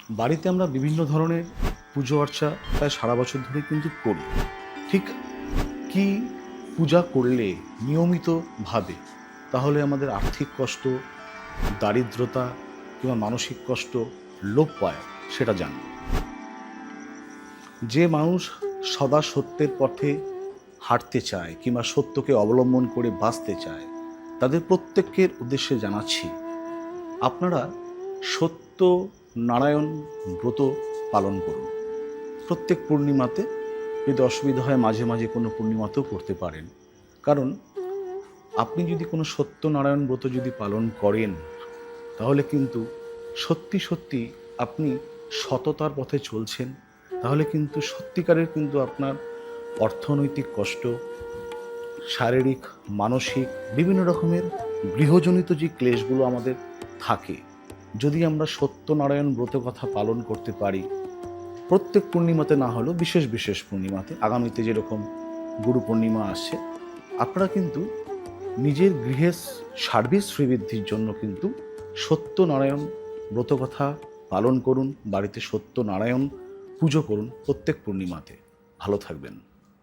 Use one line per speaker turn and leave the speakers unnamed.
বাড়িতে আমরা বিভিন্ন ধরনের পুজো অর্চা প্রায় সারা বছর ধরে কিন্তু করি। ঠিক কি পূজা করলে নিয়মিতভাবে তাহলে আমাদের আর্থিক কষ্ট, দারিদ্রতা কিংবা মানসিক কষ্ট লোপ পায় সেটা জানব। যে মানুষ সদা সত্যের পথে হাঁটতে চায় কিংবা সত্যকে অবলম্বন করে বাঁচতে চায়, তাদের প্রত্যেকের উদ্দেশ্যে জানাচ্ছি, আপনারা সত্য নারায়ণ ব্রত পালন করুন। প্রত্যেক পূর্ণিমাতে, যদি অসুবিধা হয় মাঝে মাঝে কোনো পূর্ণিমাতেও করতে পারেন। কারণ আপনি যদি কোনো সত্যনারায়ণ ব্রত যদি পালন করেন, তাহলে কিন্তু সত্যি সত্যি আপনি সততার পথে চলছেন। তাহলে কিন্তু সত্যিকারের কিন্তু আপনার অর্থনৈতিক কষ্ট, শারীরিক, মানসিক বিভিন্ন রকমের গৃহজনিত যে ক্লেশগুলো আমাদের থাকে, যদি আমরা সত্যনারায়ণ ব্রত কথা পালন করতে পারি, প্রত্যেক পূর্ণিমাতে না হলেও বিশেষ বিশেষ পূর্ণিমাতে, আগামীতে যেরকম গুরু পূর্ণিমা আসছে, আপনারা কিন্তু নিজের গৃহের সার্বিক শ্রীবৃদ্ধির জন্য কিন্তু সত্যনারায়ণ ব্রতকথা পালন করুন, বাড়িতে সত্যনারায়ণ পুজো করুন প্রত্যেক পূর্ণিমাতে। ভালো থাকবেন।